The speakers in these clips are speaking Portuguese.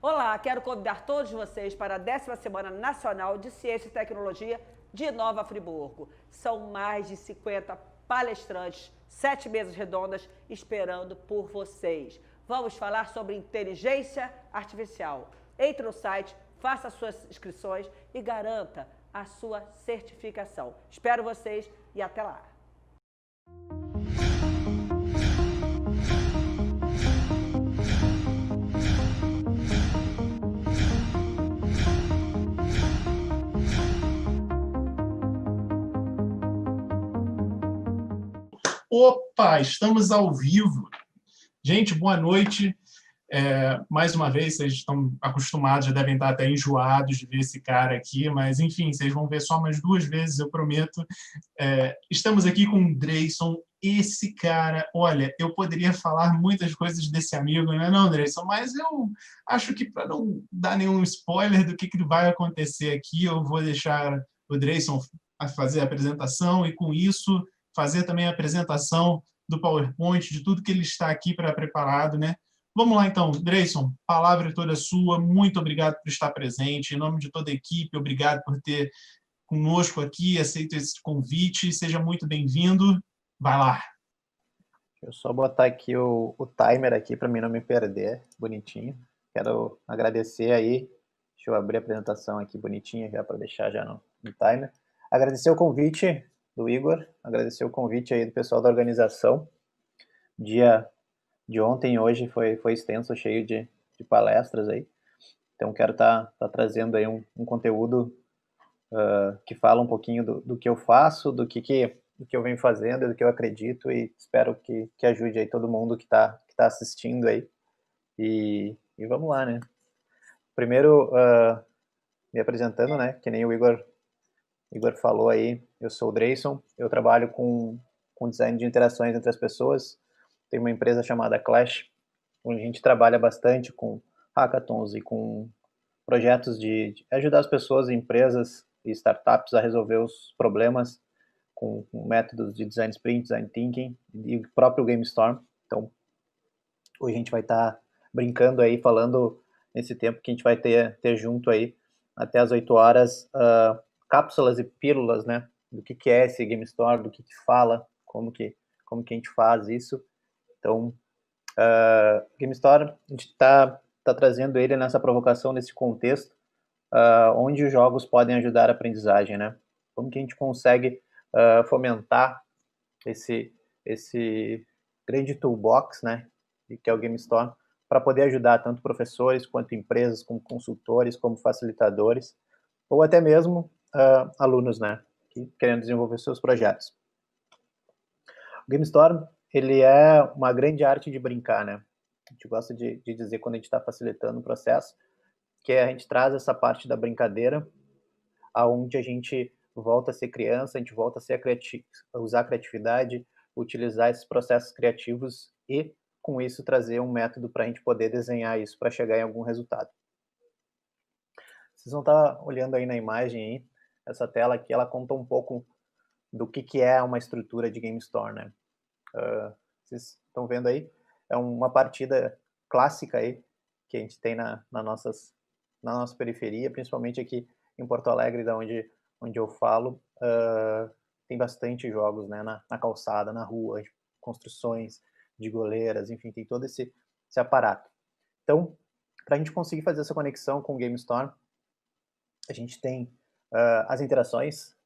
Olá, quero convidar todos vocês para a 10ª Semana Nacional de Ciência e Tecnologia de Nova Friburgo. São mais de 50 palestrantes, 7 mesas redondas esperando por vocês. Vamos falar sobre inteligência artificial. Entre no site, faça as suas inscrições e garanta a sua certificação. Espero vocês e até lá! Opa, estamos ao vivo. Gente, boa noite. Mais uma vez, vocês estão acostumados, já devem estar até enjoados de ver esse cara aqui, mas, enfim, vocês vão ver só umas 2 vezes, eu prometo. Estamos aqui com o Dreyson. Esse cara, olha, eu poderia falar muitas coisas desse amigo, não, Dreyson? Mas eu acho que, para não dar nenhum spoiler do que vai acontecer aqui, eu vou deixar o Dreyson fazer a apresentação e, com isso, fazer também a apresentação do PowerPoint, de tudo que ele está aqui para preparado, né? Vamos lá, então. Dreyson, palavra toda sua. Muito obrigado por estar presente. Em nome de toda a equipe, obrigado por ter conosco aqui, aceito esse convite. Seja muito bem-vindo. Vai lá. Eu só botar aqui o timer aqui para mim não me perder, bonitinho. Quero agradecer aí. Deixa eu abrir a apresentação aqui bonitinha já para deixar já no timer. Agradecer o convite do Igor, agradecer o convite aí do pessoal da organização. Dia de ontem e hoje foi extenso, cheio de palestras aí. Então quero tá trazendo aí um conteúdo que fala um pouquinho do que eu faço, do que eu venho fazendo, do que eu acredito, e espero que ajude aí todo mundo que tá assistindo aí. E vamos lá, né? Primeiro, me apresentando, né? Que nem o Igor falou aí, eu sou o Dreyson, eu trabalho com design de interações entre as pessoas. Tem uma empresa chamada Clash, onde a gente trabalha bastante com hackathons e com projetos de ajudar as pessoas, empresas e startups a resolver os problemas com métodos de design sprint, design thinking e o próprio GameStorm. Então, hoje a gente vai estar brincando aí, falando nesse tempo que a gente vai ter junto aí, até as 8 horas, cápsulas e pílulas, né, do que é esse GameStorm, do que fala, como que a gente faz isso. Então, GameStorm, a gente está trazendo ele nessa provocação, nesse contexto, onde os jogos podem ajudar a aprendizagem, né? Como que a gente consegue fomentar esse grande toolbox, né, que é o GameStorm, para poder ajudar tanto professores, quanto empresas, como consultores, como facilitadores, ou até mesmo alunos, né, que querendo desenvolver seus projetos. O GameStorm, ele é uma grande arte de brincar, né? A gente gosta de dizer, quando a gente está facilitando o processo, que a gente traz essa parte da brincadeira, aonde a gente volta a ser criança, a gente volta a usar a criatividade, utilizar esses processos criativos e, com isso, trazer um método para a gente poder desenhar isso para chegar em algum resultado. Vocês vão estar olhando aí na imagem, aí, essa tela aqui, ela conta um pouco do que é uma estrutura de GameStorm, né? Vocês estão vendo aí? É uma partida clássica aí, que a gente tem na nossa periferia, principalmente aqui em Porto Alegre, da onde eu falo, tem bastante jogos, né, na calçada, na rua, de construções, de goleiras, enfim, tem todo esse aparato. Então, para a gente conseguir fazer essa conexão com o GameStorm, a gente tem as interações,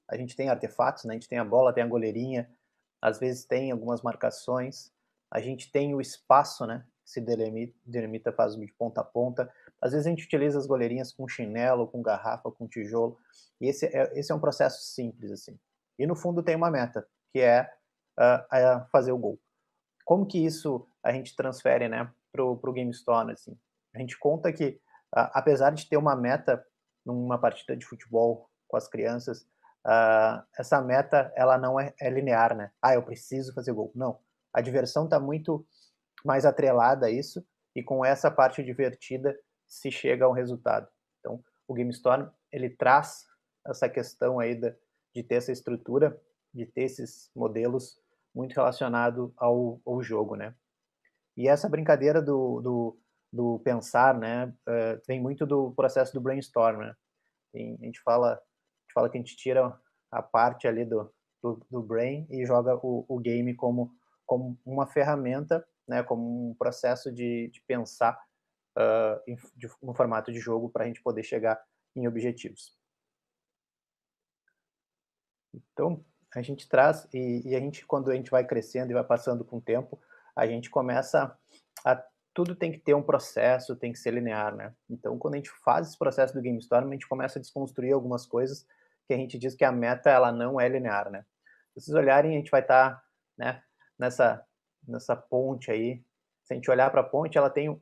a gente tem artefatos, né, a gente tem a bola, tem a goleirinha, às vezes tem algumas marcações, a gente tem o espaço, né, se delimita, faz de ponta a ponta. Às vezes a gente utiliza as goleirinhas com chinelo, com garrafa, com tijolo, e esse é um processo simples, assim. E no fundo tem uma meta, que é fazer o gol. Como que isso a gente transfere, né, pro GameStorm, assim? A gente conta que, apesar de ter uma meta numa partida de futebol com as crianças, essa meta, ela não é linear, né? Eu preciso fazer gol. Não. A diversão está muito mais atrelada a isso, e com essa parte divertida se chega ao resultado. Então, o GameStorm, ele traz essa questão aí de ter essa estrutura, de ter esses modelos muito relacionado ao jogo, né? E essa brincadeira do do pensar, né, vem muito do processo do brainstorm, né? A gente fala que a gente tira a parte ali do brain e joga o game como uma ferramenta, né, como um processo de pensar um formato de jogo para a gente poder chegar em objetivos. Então, a gente traz, e a gente, quando a gente vai crescendo e vai passando com o tempo, a gente começa a. Tudo tem que ter um processo, tem que ser linear, né? Então, quando a gente faz esse processo do Game Storm, a gente começa a desconstruir algumas coisas que a gente diz que a meta, ela não é linear, né? Se vocês olharem, a gente vai estar, né, nessa ponte aí. Se a gente olhar para a ponte, ela tem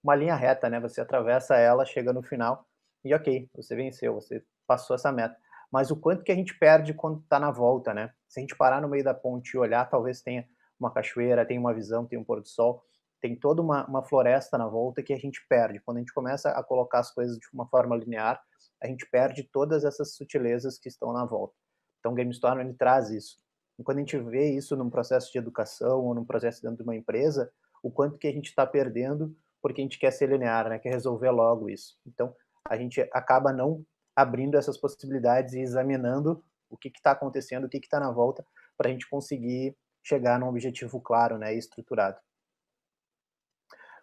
uma linha reta, né? Você atravessa ela, chega no final e ok, você venceu, você passou essa meta. Mas o quanto que a gente perde quando está na volta, né? Se a gente parar no meio da ponte e olhar, talvez tenha uma cachoeira, tem uma visão, tem um pôr do sol, tem toda uma floresta na volta que a gente perde. Quando a gente começa a colocar as coisas de uma forma linear, a gente perde todas essas sutilezas que estão na volta. Então, o GameStorm, ele traz isso. E quando a gente vê isso num processo de educação ou num processo dentro de uma empresa, o quanto que a gente está perdendo porque a gente quer ser linear, né? Quer resolver logo isso. Então, a gente acaba não abrindo essas possibilidades e examinando o que está acontecendo, o que está na volta, para a gente conseguir chegar num objetivo claro, né, e estruturado.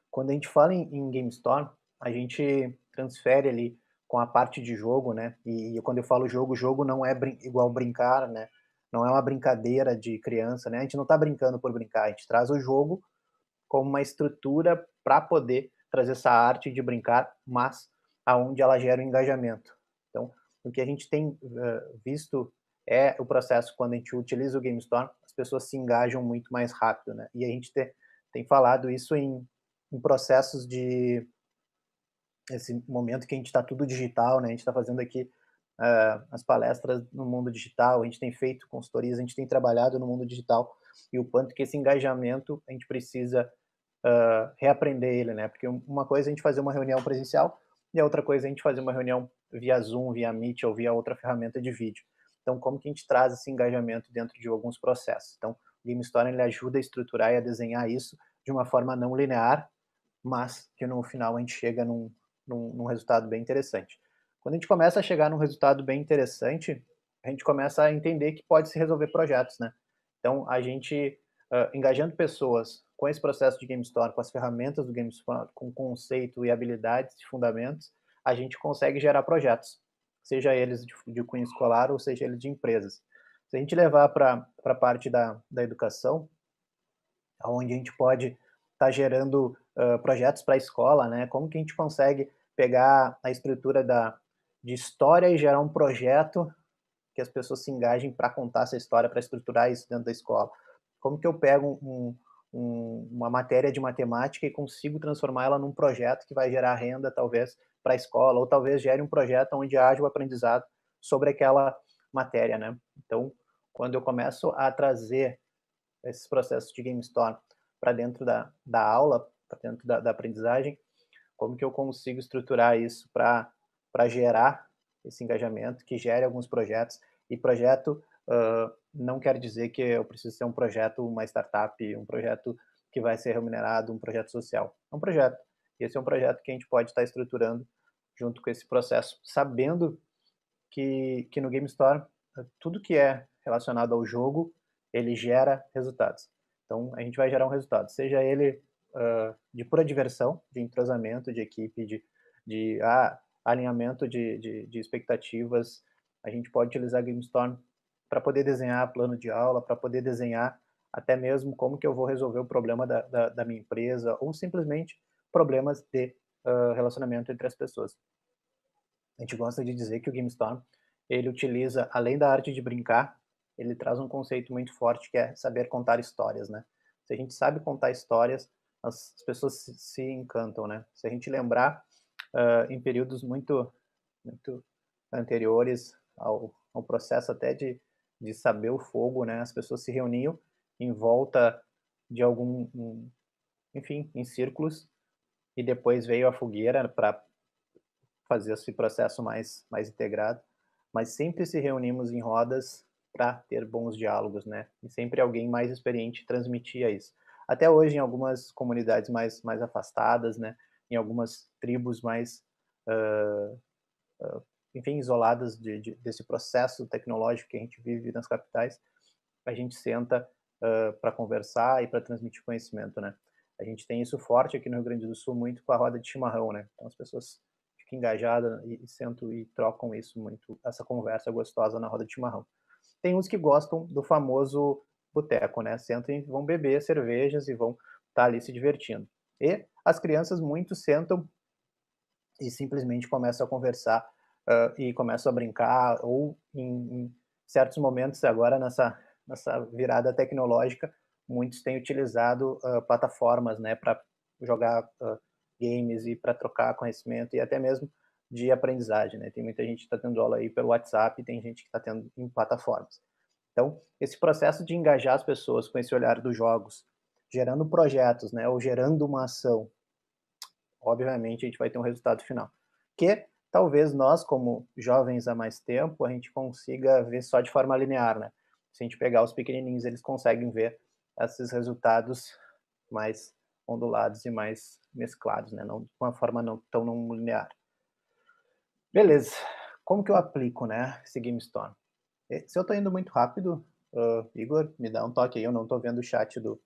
Quando a gente fala em Game Storm, a gente transfere ali com a parte de jogo, né, e quando eu falo jogo, jogo não é igual brincar, né, não é uma brincadeira de criança, né, a gente não está brincando por brincar, a gente traz o jogo como uma estrutura para poder trazer essa arte de brincar, mas aonde ela gera o engajamento. Então, o que a gente tem visto é o processo quando a gente utiliza o Game Storm, as pessoas se engajam muito mais rápido, né? E a gente tem falado isso em processos de esse momento que a gente está tudo digital, né? A gente está fazendo aqui as palestras no mundo digital, a gente tem feito consultorias, a gente tem trabalhado no mundo digital e o quanto que esse engajamento a gente precisa reaprender ele, né? Porque uma coisa é a gente fazer uma reunião presencial e a outra coisa é a gente fazer uma reunião via Zoom, via Meet ou via outra ferramenta de vídeo. Então, como que a gente traz esse engajamento dentro de alguns processos? Então, o Game Story ele ajuda a estruturar e a desenhar isso de uma forma não linear, mas que no final a gente chega num resultado bem interessante. Quando a gente começa a chegar num resultado bem interessante, a gente começa a entender que pode se resolver projetos, né? Então, a gente, engajando pessoas com esse processo de Game Store, com as ferramentas do Game Store, com conceito e habilidades e fundamentos, a gente consegue gerar projetos, seja eles de cunho escolar ou seja eles de empresas. Se a gente levar para a parte da educação, onde a gente pode estar gerando projetos para a escola, né? Como que a gente consegue pegar a estrutura de história e gerar um projeto que as pessoas se engajem para contar essa história, para estruturar isso dentro da escola? Como que eu pego uma matéria de matemática e consigo transformar ela num projeto que vai gerar renda, talvez, para a escola, ou talvez gere um projeto onde haja o aprendizado sobre aquela matéria, né? Então, quando eu começo a trazer esses processos de Game Store para dentro da aula, para dentro da aprendizagem, como que eu consigo estruturar isso para gerar esse engajamento, que gere alguns projetos, e projeto não quer dizer que eu preciso ser um projeto, uma startup, um projeto que vai ser remunerado, um projeto social. É um projeto. E esse é um projeto que a gente pode estar estruturando junto com esse processo, sabendo que no Game Store, tudo que é relacionado ao jogo, ele gera resultados. Então, a gente vai gerar um resultado, seja ele de pura diversão, de entrosamento de equipe, de alinhamento de expectativas. A gente pode utilizar GameStorm para poder desenhar plano de aula, para poder desenhar até mesmo como que eu vou resolver o problema da minha empresa, ou simplesmente problemas de relacionamento entre as pessoas. A gente gosta de dizer que o GameStorm, ele utiliza, além da arte de brincar, ele traz um conceito muito forte que é saber contar histórias, né? Se a gente sabe contar histórias, as pessoas se encantam, né? Se a gente lembrar em períodos muito anteriores ao processo até de saber o fogo, né? As pessoas se reuniam em volta de enfim, em círculos, e depois veio a fogueira para fazer esse processo mais integrado, mas sempre se reunimos em rodas para ter bons diálogos, né? E sempre alguém mais experiente transmitia isso. Até hoje, em algumas comunidades mais afastadas, né? em algumas tribos mais, enfim, isoladas desse processo tecnológico que a gente vive nas capitais, a gente senta para conversar e para transmitir conhecimento, né? A gente tem isso forte aqui no Rio Grande do Sul, muito com a roda de chimarrão, né? Então as pessoas ficam engajadas e sentam e trocam isso muito, essa conversa gostosa na roda de chimarrão. Tem uns que gostam do famoso boteco, né? Sentam e vão beber cervejas e vão estar ali se divertindo. E as crianças muito sentam e simplesmente começam a conversar e começam a brincar, ou em certos momentos agora nessa virada tecnológica, muitos têm utilizado plataformas, né, para jogar games e para trocar conhecimento e até mesmo de aprendizagem, né? Tem muita gente que está tendo aula aí pelo WhatsApp, tem gente que está tendo em plataformas. Então, esse processo de engajar as pessoas com esse olhar dos jogos, gerando projetos, né, ou gerando uma ação, obviamente a gente vai ter um resultado final. Que talvez nós, como jovens há mais tempo, a gente consiga ver só de forma linear, né? Se a gente pegar os pequenininhos, eles conseguem ver esses resultados mais ondulados e mais mesclados, né? Não de uma forma não tão não linear. Beleza. Como que eu aplico, né, esse GameStorm? Se eu estou indo muito rápido, Igor, me dá um toque aí, eu não estou vendo o chat do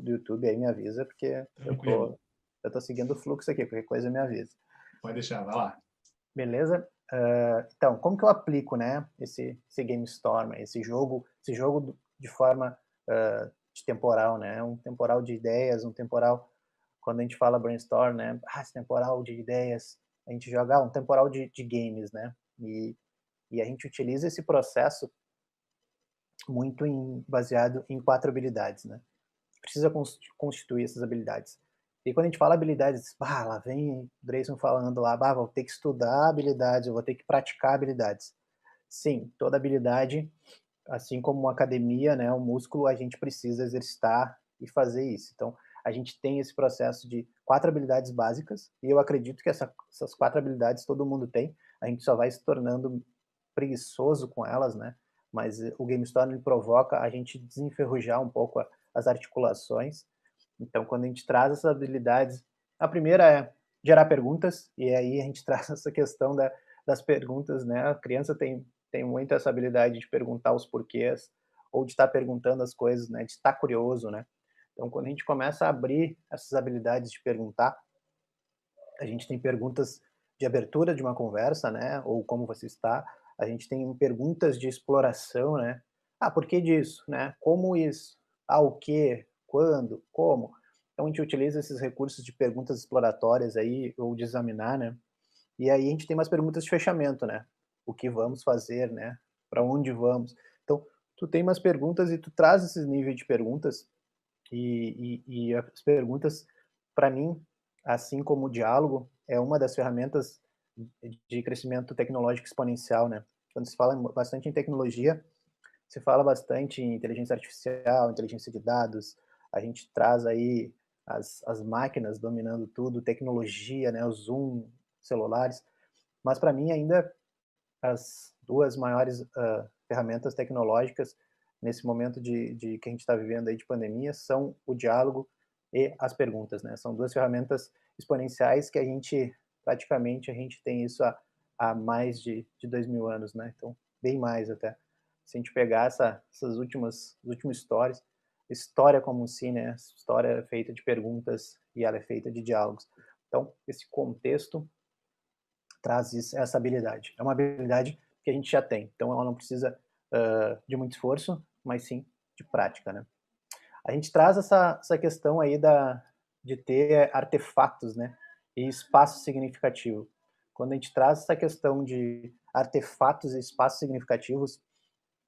YouTube, aí me avisa, porque Tranquilo. eu tô seguindo o fluxo aqui, qualquer coisa me avisa. Pode deixar, vai lá. Beleza? Então, como que eu aplico, né, esse GameStorm, esse jogo de forma de temporal, né, um temporal de ideias, um temporal, quando a gente fala brainstorm, né, esse temporal de ideias, a gente joga um temporal de games, né, e a gente utiliza esse processo muito baseado em 4 habilidades, né. Precisa constituir essas habilidades. E quando a gente fala habilidades, lá vem o Dreyson falando lá, vou ter que estudar habilidades, eu vou ter que praticar habilidades. Sim, toda habilidade, assim como uma academia, né, um músculo, a gente precisa exercitar e fazer isso. Então, a gente tem esse processo de 4 habilidades básicas, e eu acredito que essas 4 habilidades todo mundo tem, a gente só vai se tornando preguiçoso com elas, né? Mas o GameStorm ele provoca a gente desenferrujar um pouco as articulações. Então, quando a gente traz essas habilidades, a primeira é gerar perguntas, e aí a gente traz essa questão das perguntas, né? A criança tem muito essa habilidade de perguntar os porquês, ou de estar perguntando as coisas, né? De estar curioso, né? Então, quando a gente começa a abrir essas habilidades de perguntar, a gente tem perguntas de abertura de uma conversa, né? Ou como você está. A gente tem perguntas de exploração, né? Por que disso, né? Como isso? O que? Quando? Como? Então a gente utiliza esses recursos de perguntas exploratórias aí, ou de examinar, né? E aí a gente tem umas perguntas de fechamento, né? O que vamos fazer, né? Para onde vamos? Então, tu tem umas perguntas e tu traz esses níveis de perguntas e as perguntas, para mim, assim como o diálogo, é uma das ferramentas de crescimento tecnológico exponencial, né? Quando se fala bastante em tecnologia, se fala bastante em inteligência artificial, inteligência de dados, a gente traz aí as máquinas dominando tudo, tecnologia, né? O Zoom, celulares, mas para mim ainda as 2 maiores ferramentas tecnológicas nesse momento de que a gente está vivendo aí de pandemia são o diálogo e as perguntas, né? São 2 ferramentas exponenciais que a gente praticamente a gente tem isso há mais de 2000 anos, né? Então bem mais até. Se a gente pegar essas últimas história como si, né? História é feita de perguntas e ela é feita de diálogos. Então esse contexto traz essa habilidade. É uma habilidade que a gente já tem, então ela não precisa de muito esforço, mas sim de prática, né? A gente traz essa questão aí de ter artefatos, né? E espaço significativo. Quando a gente traz essa questão de artefatos e espaços significativos,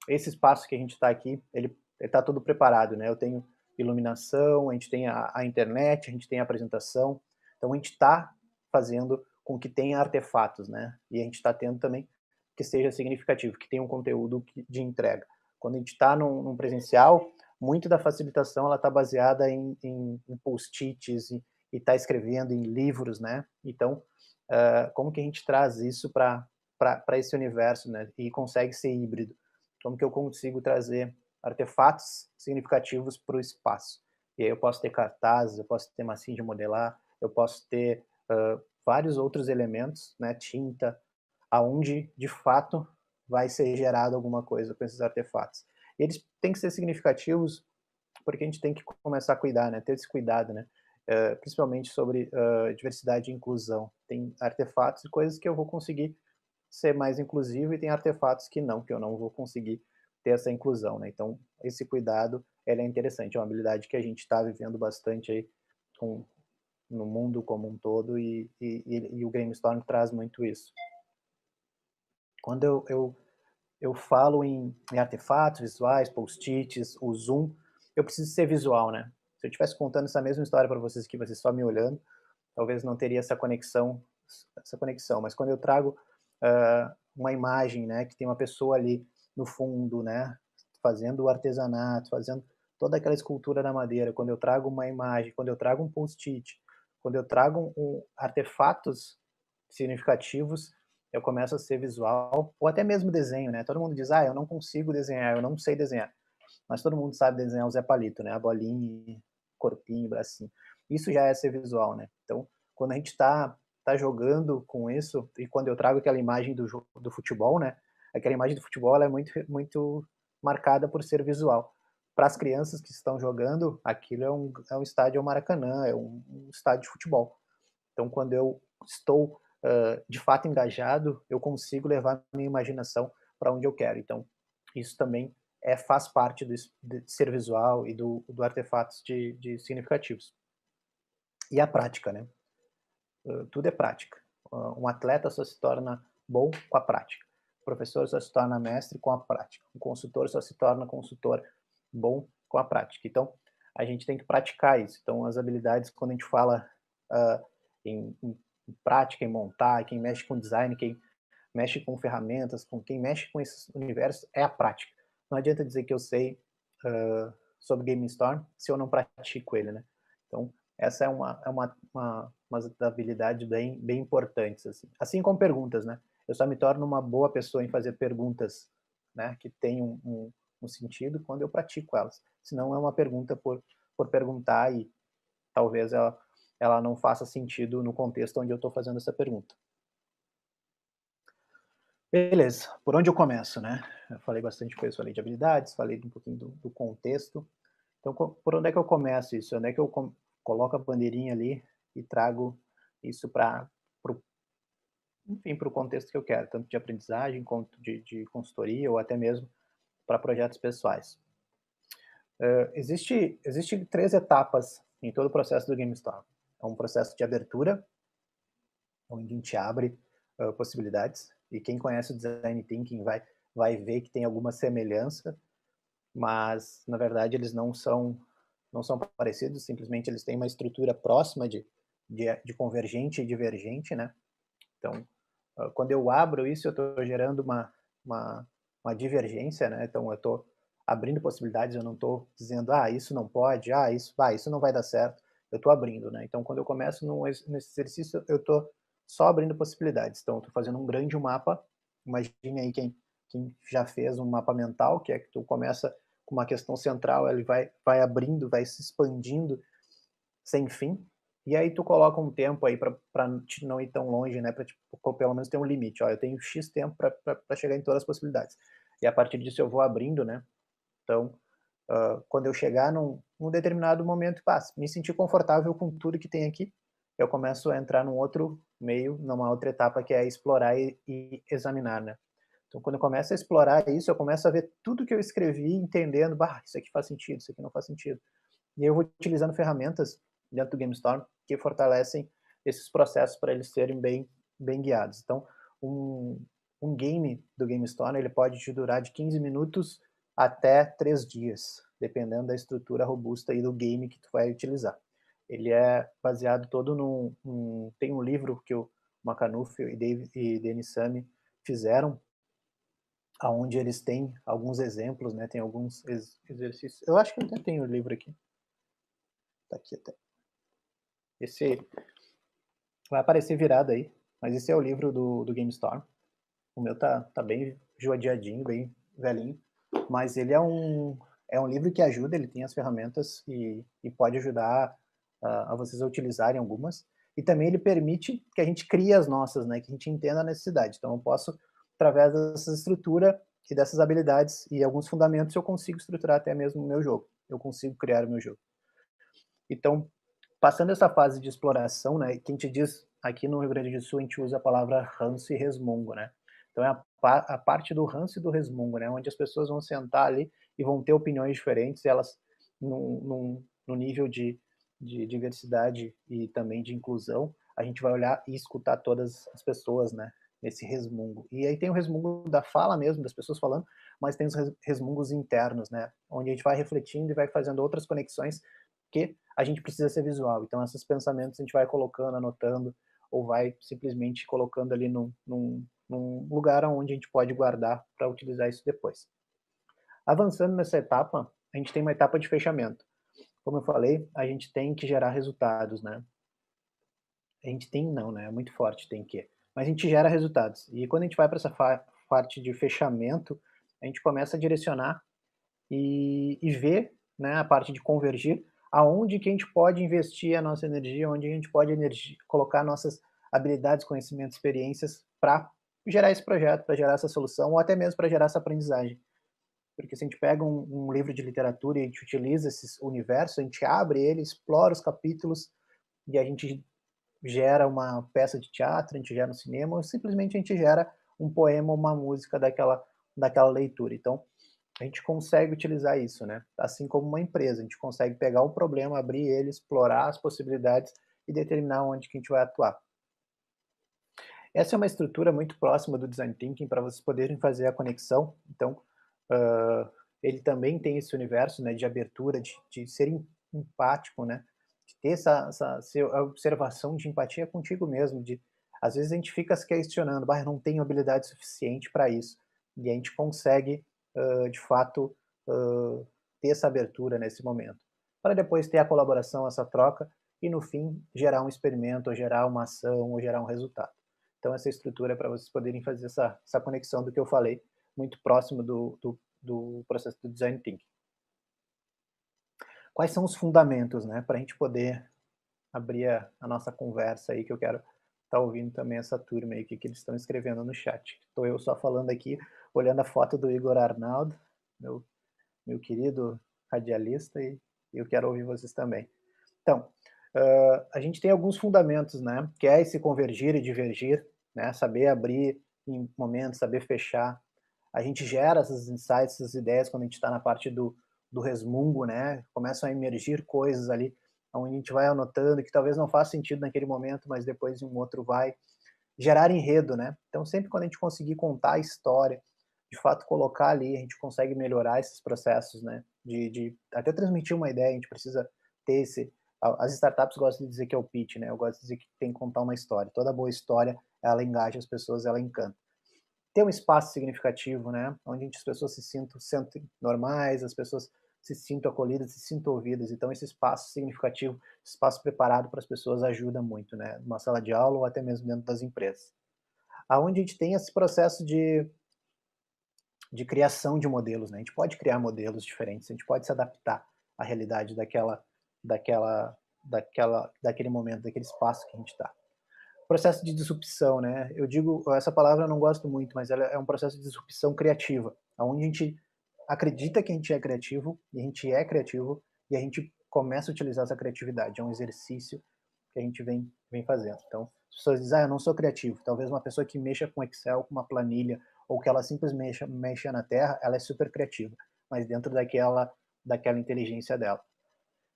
esse espaço que a gente está aqui, ele está todo preparado, né? Eu tenho iluminação, a gente tem a internet, a gente tem a apresentação, então a gente está fazendo com que tenha artefatos, né? E a gente está tendo também que seja significativo, que tenha um conteúdo de entrega. Quando a gente está num presencial, muito da facilitação ela está baseada em post-its e está escrevendo em livros, né? Então, como que a gente traz isso para esse universo, né? E consegue ser híbrido? Como que eu consigo trazer artefatos significativos para o espaço? E aí eu posso ter cartazes, eu posso ter massinha de modelar, eu posso ter vários outros elementos, né, tinta, aonde de fato vai ser gerado alguma coisa com esses artefatos. E eles têm que ser significativos porque a gente tem que começar a cuidar, né, ter esse cuidado, né, principalmente sobre diversidade e inclusão. Tem artefatos e coisas que eu vou conseguir ser mais inclusivo e tem artefatos que eu não vou conseguir ter essa inclusão, né? Então, esse cuidado, ele é interessante, é uma habilidade que a gente está vivendo bastante aí no mundo como um todo e o GameStorm traz muito isso. Quando eu falo em artefatos visuais, post-its, o zoom, eu preciso ser visual, né? Se eu estivesse contando essa mesma história para vocês aqui, vocês só me olhando, talvez não teria essa conexão, mas quando eu trago uma imagem, né, que tem uma pessoa ali no fundo, né, fazendo o artesanato, fazendo toda aquela escultura na madeira, quando eu trago uma imagem, quando eu trago um post-it, quando eu trago artefatos significativos, eu começo a ser visual, ou até mesmo desenho, né? Todo mundo diz, eu não consigo desenhar, eu não sei desenhar. Mas todo mundo sabe desenhar o Zé Palito, né? A bolinha, corpinho, bracinho. Isso já é ser visual, né? Então, quando a gente tá jogando com isso, e quando eu trago aquela imagem do futebol, né? Aquela imagem do futebol, ela é muito, muito marcada por ser visual. Para as crianças que estão jogando, aquilo é um estádio Maracanã, é um estádio de futebol. Então, quando eu estou de fato engajado, eu consigo levar minha imaginação para onde eu quero. Então, isso também faz parte de ser visual e do artefatos de significativos. E a prática, né? Tudo é prática. Um atleta só se torna bom com a prática. O professor só se torna mestre com a prática. Um consultor só se torna consultor bom com a prática. Então, a gente tem que praticar isso. Então, as habilidades, quando a gente fala em prática, em montar, quem mexe com design, quem mexe com ferramentas, quem mexe com esses universos, é a prática. Não adianta dizer que eu sei sobre GameStorm se eu não pratico ele, né? Então, essa é uma habilidade bem importantes, assim como perguntas, né? Eu só me torno uma boa pessoa em fazer perguntas, né, que tem um sentido quando eu pratico elas. Senão é uma pergunta por perguntar e talvez ela não faça sentido no contexto onde eu estou fazendo essa pergunta. Beleza, por onde eu começo, né? Eu falei bastante coisa, falei de habilidades, falei um pouquinho do contexto. Então, por onde é que eu começo isso? Onde é que eu coloco a bandeirinha ali e trago isso para o contexto que eu quero, tanto de aprendizagem quanto de consultoria ou até mesmo para projetos pessoais. Existem 3 etapas em todo o processo do GameStorm. É um processo de abertura, onde a gente abre possibilidades, e quem conhece o Design Thinking vai ver que tem alguma semelhança, mas, na verdade, eles não são parecidos, simplesmente eles têm uma estrutura próxima de convergente e divergente, né? Então, quando eu abro isso, eu estou gerando uma divergência, né? Então, eu estou abrindo possibilidades, eu não estou dizendo, isso não pode, isso não vai dar certo, eu estou abrindo, né? Então, quando eu começo nesse exercício, eu estou só abrindo possibilidades. Então, eu estou fazendo um grande mapa. Imagine aí quem já fez um mapa mental, que é que tu começa com uma questão central, ele vai abrindo, vai se expandindo sem fim, e aí tu coloca um tempo aí para não ir tão longe, né, para pelo menos ter um limite, eu tenho X tempo para chegar em todas as possibilidades, e a partir disso eu vou abrindo, né, então, quando eu chegar num determinado momento, me sentir confortável com tudo que tem aqui, eu começo a entrar num outro meio, numa outra etapa, que é explorar e examinar, né. Então, quando eu começo a explorar isso, eu começo a ver tudo que eu escrevi, entendendo, isso aqui faz sentido, isso aqui não faz sentido. E eu vou utilizando ferramentas dentro do GameStorm que fortalecem esses processos para eles serem bem guiados. Então, um game do GameStorm, ele pode te durar de 15 minutos até 3 dias, dependendo da estrutura robusta e do game que tu vai utilizar. Ele é baseado todo tem um livro que o Makhanouf e Denis Samy fizeram, onde eles têm alguns exemplos, né? Tem alguns exercícios. Eu acho que eu até tenho o livro aqui. Tá aqui até. Esse vai aparecer virado aí, mas esse é o livro do GameStorm. O meu tá bem judiadinho, bem velhinho, mas ele é um livro que ajuda, ele tem as ferramentas e pode ajudar a vocês a utilizarem algumas, e também ele permite que a gente crie as nossas, né, que a gente entenda a necessidade. Então eu posso, através dessa estrutura e dessas habilidades e alguns fundamentos, eu consigo estruturar até mesmo o meu jogo, eu consigo criar o meu jogo. Então, passando essa fase de exploração, né, que a gente diz, aqui no Rio Grande do Sul, a gente usa a palavra ranço e resmungo, né? Então, é a parte do ranço e do resmungo, né? Onde as pessoas vão sentar ali e vão ter opiniões diferentes, elas, no nível de diversidade e também de inclusão, a gente vai olhar e escutar todas as pessoas, né? Nesse resmungo. E aí tem o resmungo da fala mesmo, das pessoas falando, mas tem os resmungos internos, né? Onde a gente vai refletindo e vai fazendo outras conexões que a gente precisa ser visual. Então, esses pensamentos a gente vai colocando, anotando, ou vai simplesmente colocando ali num lugar onde a gente pode guardar para utilizar isso depois. Avançando nessa etapa, a gente tem uma etapa de fechamento. Como eu falei, a gente tem que gerar resultados, né? A gente tem não, né? É muito forte, tem que. Mas a gente gera resultados. E quando a gente vai para essa parte de fechamento, a gente começa a direcionar e ver, né, a parte de convergir, aonde que a gente pode investir a nossa energia, onde a gente pode colocar nossas habilidades, conhecimentos, experiências para gerar esse projeto, para gerar essa solução, ou até mesmo para gerar essa aprendizagem. Porque se a gente pega um livro de literatura e a gente utiliza esse universo, a gente abre ele, explora os capítulos e a gente gera uma peça de teatro, a gente gera um cinema, ou simplesmente a gente gera um poema, uma música daquela leitura. Então, a gente consegue utilizar isso, né? Assim como uma empresa, a gente consegue pegar um problema, abrir ele, explorar as possibilidades e determinar onde que a gente vai atuar. Essa é uma estrutura muito próxima do Design Thinking para vocês poderem fazer a conexão. Então, ele também tem esse universo, né, de abertura, de ser empático, né? De ter essa observação de empatia contigo mesmo. Às vezes a gente fica se questionando, eu não tenho habilidade suficiente para isso. E a gente consegue de fato, ter essa abertura nesse momento. Para depois ter a colaboração, essa troca, e no fim gerar um experimento, ou gerar uma ação, ou gerar um resultado. Então essa estrutura é para vocês poderem fazer essa conexão do que eu falei, muito próximo do processo do Design Thinking. Quais são os fundamentos, né, para a gente poder abrir a nossa conversa aí, que eu quero estar ouvindo também essa turma aí, que eles estão escrevendo no chat. Estou eu só falando aqui, olhando a foto do Igor Arnaldo, meu querido radialista, e eu quero ouvir vocês também. Então, a gente tem alguns fundamentos, né, que é esse convergir e divergir, né, saber abrir em momentos, saber fechar. A gente gera esses insights, essas ideias quando a gente está na parte do resmungo, né, começam a emergir coisas ali, onde a gente vai anotando que talvez não faça sentido naquele momento, mas depois em um outro vai. Gerar enredo, né? Então, sempre quando a gente conseguir contar a história, de fato colocar ali, a gente consegue melhorar esses processos, né? De até transmitir uma ideia, a gente precisa ter esse... As startups gostam de dizer que é o pitch, né? Eu gosto de dizer que tem que contar uma história. Toda boa história, ela engaja as pessoas, ela encanta. Ter um espaço significativo, né? Onde as pessoas se sentem normais, as pessoas se sintam acolhidas, se sintam ouvidas. Então, esse espaço significativo, espaço preparado para as pessoas ajuda muito, né? Numa sala de aula ou até mesmo dentro das empresas. Aonde a gente tem esse processo de criação de modelos, né? A gente pode criar modelos diferentes, a gente pode se adaptar à realidade daquele momento, daquele espaço que a gente está. Processo de disrupção, né? Eu digo, essa palavra eu não gosto muito, mas ela é um processo de disrupção criativa, onde a gente acredita que a gente é criativo, e a gente é criativo, e a gente começa a utilizar essa criatividade. É um exercício que a gente vem fazendo. Então, as pessoas dizem, eu não sou criativo. Talvez uma pessoa que mexa com Excel, com uma planilha, ou que ela simplesmente mexa na terra, ela é super criativa, mas dentro daquela inteligência dela.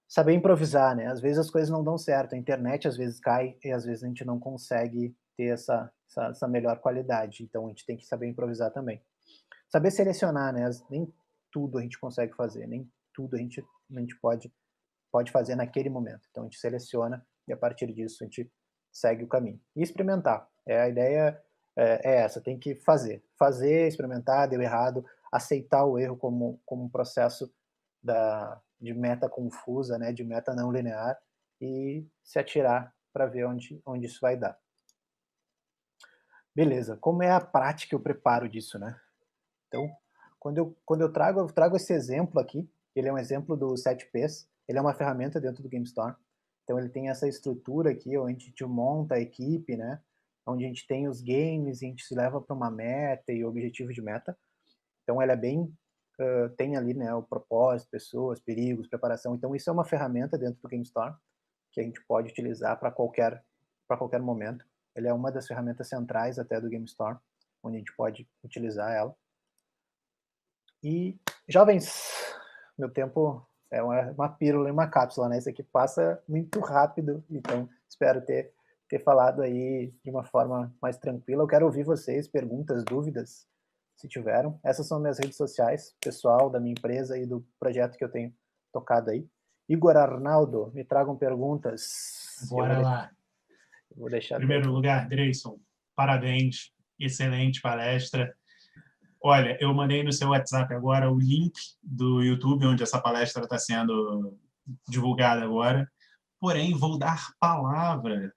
Saber improvisar, né? Às vezes as coisas não dão certo, a internet às vezes cai e às vezes a gente não consegue ter essa melhor qualidade, então a gente tem que saber improvisar também. Saber selecionar, né? Nem tudo a gente consegue fazer, nem tudo a gente pode fazer naquele momento. Então a gente seleciona e a partir disso a gente segue o caminho. E experimentar. A ideia é essa, tem que fazer, experimentar, deu errado, aceitar o erro como um processo de meta confusa, né, de meta não linear, e se atirar para ver onde isso vai dar. Beleza, como é a prática e o preparo disso, né? Então, quando eu trago esse exemplo aqui, ele é um exemplo do 7Ps, ele é uma ferramenta dentro do GameStorm, Então ele tem essa estrutura aqui, onde a gente monta a equipe, né? Onde a gente tem os games, e a gente se leva para uma meta e objetivo de meta. Então ela é bem, tem ali, né, o propósito, pessoas, perigos, preparação. Então isso é uma ferramenta dentro do GameStorm que a gente pode utilizar para qualquer momento. Ele é uma das ferramentas centrais até do GameStorm, onde a gente pode utilizar ela. E, jovens, meu tempo é uma pílula e uma cápsula, né? Isso aqui passa muito rápido, então espero ter falado aí de uma forma mais tranquila. Eu quero ouvir vocês, perguntas, dúvidas, se tiveram. Essas são minhas redes sociais, pessoal, da minha empresa e do projeto que eu tenho tocado aí. Igor Arnaldo, me tragam perguntas. Bora lá. Vou deixar. Em primeiro lugar, Dreyson, parabéns, excelente palestra. Olha, eu mandei no seu WhatsApp agora o link do YouTube, onde essa palestra está sendo divulgada agora. Porém, vou dar palavra,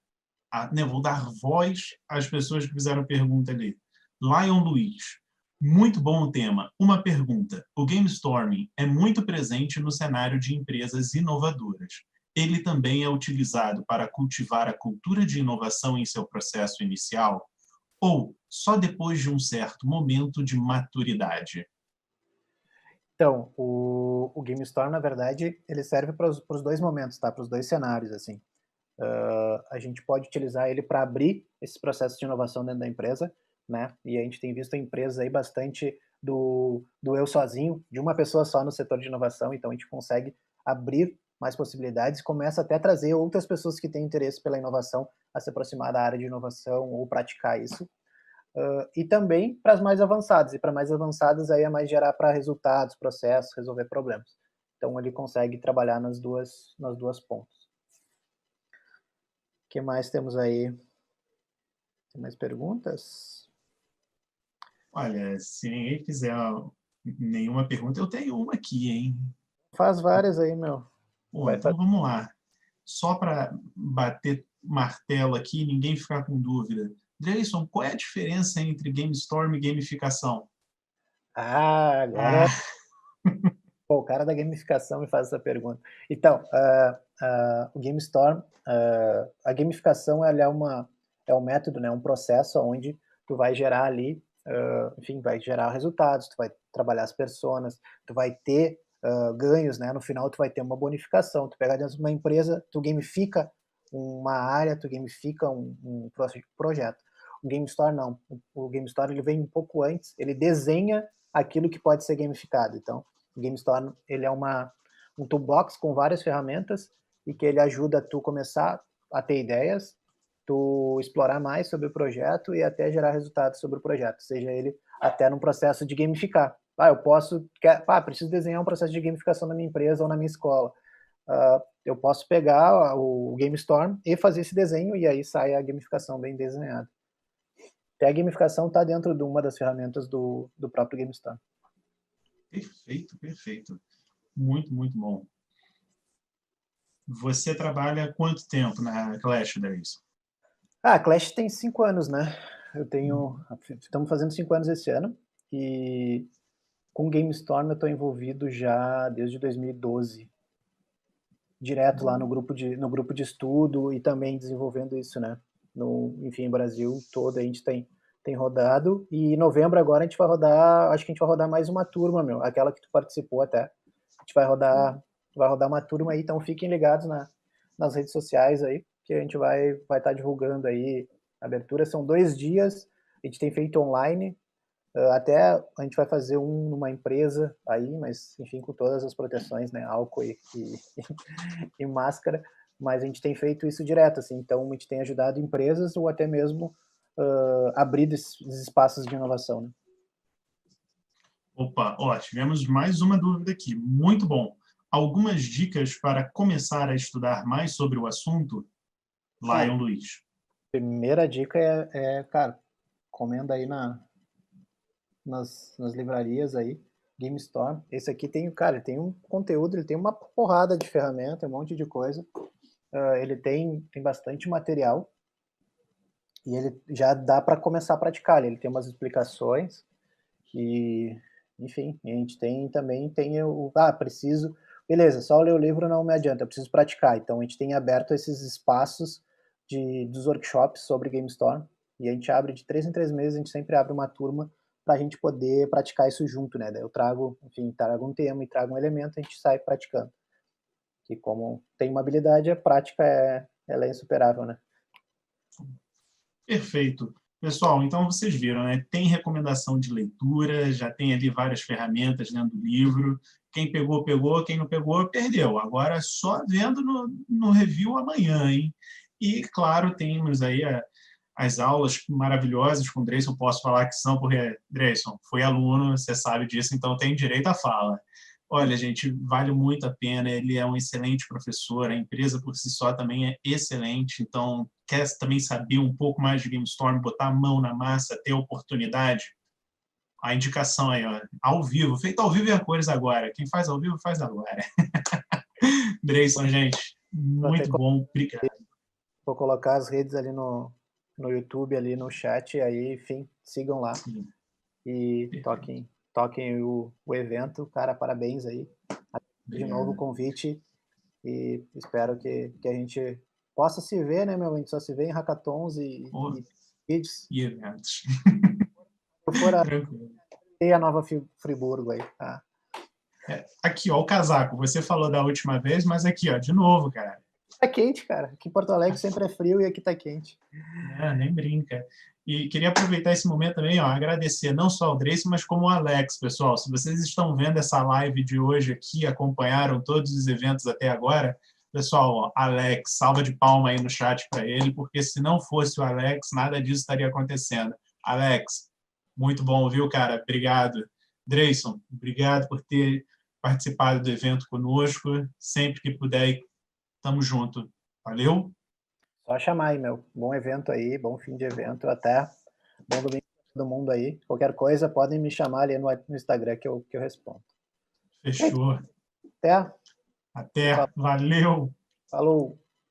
vou dar voz às pessoas que fizeram pergunta ali. Lion Luiz, muito bom o tema. Uma pergunta. O GameStorming é muito presente no cenário de empresas inovadoras. Ele também é utilizado para cultivar a cultura de inovação em seu processo inicial? Ou só depois de um certo momento de maturidade? Então, o GameStorm, na verdade, ele serve para os dois momentos, tá? Para os dois cenários, assim. A gente pode utilizar ele para abrir esses processos de inovação dentro da empresa, né? E a gente tem visto empresas aí bastante do eu sozinho, de uma pessoa só no setor de inovação, então a gente consegue abrir mais possibilidades e começa até a trazer outras pessoas que têm interesse pela inovação a se aproximar da área de inovação ou praticar isso. E também para as mais avançadas, e para mais avançadas aí é mais gerar para resultados, processos, resolver problemas. Então ele consegue trabalhar nas duas pontas. O que mais temos aí? Tem mais perguntas? Olha, se ninguém fizer nenhuma pergunta, eu tenho uma aqui, hein? Faz várias aí, meu. Pô, então vamos lá. Só para bater martelo aqui, ninguém ficar com dúvida. Dreyson, qual é a diferença entre GameStorm e gamificação? Agora... Pô, o cara da gamificação me faz essa pergunta. Então, o GameStorm, a gamificação ela é um método, né, um processo onde tu vai gerar ali, enfim, vai gerar resultados, tu vai trabalhar as personas, tu vai ter ganhos, né, no final tu vai ter uma bonificação, tu pega dentro de uma empresa, tu gamifica uma área, tu gamifica um projeto. O GameStorm não, o GameStorm ele vem um pouco antes, ele desenha aquilo que pode ser gamificado, então o GameStorm ele é um toolbox com várias ferramentas e que ele ajuda tu começar a ter ideias, tu explorar mais sobre o projeto e até gerar resultados sobre o projeto, seja ele até num processo de gamificar. Preciso desenhar um processo de gamificação na minha empresa ou na minha escola. Eu posso pegar o GameStorm e fazer esse desenho e aí sai a gamificação bem desenhada. Até a gamificação está dentro de uma das ferramentas do próprio GameStorm. Perfeito, perfeito. Muito, muito bom. Você trabalha há quanto tempo na Clash, Dreyson? A Clash tem 5 anos, né? Estamos fazendo 5 anos esse ano e com o GameStorm eu estou envolvido já desde 2012. Direto lá no grupo de estudo e também desenvolvendo isso, né? Enfim, Brasil todo a gente tem rodado, e em novembro agora a gente vai rodar, acho que a gente vai rodar mais uma turma, meu, aquela que tu participou até. A gente vai rodar uma turma aí, então fiquem ligados nas redes sociais aí, que a gente vai estar divulgando aí a abertura. São 2 dias, a gente tem feito online, até a gente vai fazer numa empresa aí, mas enfim, com todas as proteções, né, álcool e máscara, mas a gente tem feito isso direto, assim, então a gente tem ajudado empresas ou até mesmo abrir esses espaços de inovação. Né? Opa, tivemos mais uma dúvida aqui. Muito bom. Algumas dicas para começar a estudar mais sobre o assunto? Lion Luiz. Primeira dica cara, comenda aí nas livrarias aí, GameStorm. Esse aqui tem um conteúdo, ele tem uma porrada de ferramenta, um monte de coisa. Ele tem bastante material e ele já dá para começar a praticar. Ele tem umas explicações e, enfim, a gente também tem preciso beleza, só ler o livro não me adianta, eu preciso praticar. Então a gente tem aberto esses espaços dos workshops sobre GameStorm, e a gente abre de 3 em 3 meses, a gente sempre abre uma turma para a gente poder praticar isso junto, né? Daí eu trago um tema e trago um elemento, a gente sai praticando. Que como tem uma habilidade, a prática ela é insuperável, né? Perfeito. Pessoal, então vocês viram, né? Tem recomendação de leitura, já tem ali várias ferramentas dentro do livro. Quem pegou, pegou. Quem não pegou, perdeu. Agora é só vendo no review amanhã, hein? E, claro, temos aí as aulas maravilhosas com o Dreyson. Posso falar que são, porque, Dreyson, foi aluno, você sabe disso, então tem direito à fala. Olha, gente, vale muito a pena, ele é um excelente professor, a empresa por si só também é excelente, então quer também saber um pouco mais de GameStorm, botar a mão na massa, ter oportunidade? A indicação aí, ó, ao vivo, feito ao vivo e a cores agora, quem faz ao vivo faz agora. Dreyson, gente, muito bom, obrigado. Vou colocar as redes ali no YouTube, ali no chat, e aí, enfim, sigam lá. Sim. E toquem o evento. Cara, parabéns aí. De novo o convite e espero que a gente possa se ver, né, meu? A gente só se vê em hackathons e vídeos. E eventos. Eu for a Nova Friburgo aí, tá? Aqui, ó, o casaco. Você falou da última vez, mas aqui, ó, de novo, cara. Tá quente, cara. Aqui em Porto Alegre sempre é frio e aqui tá quente. Nem brinca. E queria aproveitar esse momento também, ó, agradecer não só ao Dreyson, mas como ao Alex, pessoal. Se vocês estão vendo essa live de hoje aqui, acompanharam todos os eventos até agora, pessoal, ó, Alex, salva de palma aí no chat para ele, porque se não fosse o Alex, nada disso estaria acontecendo. Alex, muito bom, viu, cara? Obrigado. Dreyson, obrigado por ter participado do evento conosco. Sempre que puder, tamo junto. Valeu? Só chamar aí, meu. Bom evento aí, bom fim de evento. Até. Bom domingo para todo mundo aí. Qualquer coisa, podem me chamar ali no Instagram que eu respondo. Fechou. Até. Até. Valeu. Falou.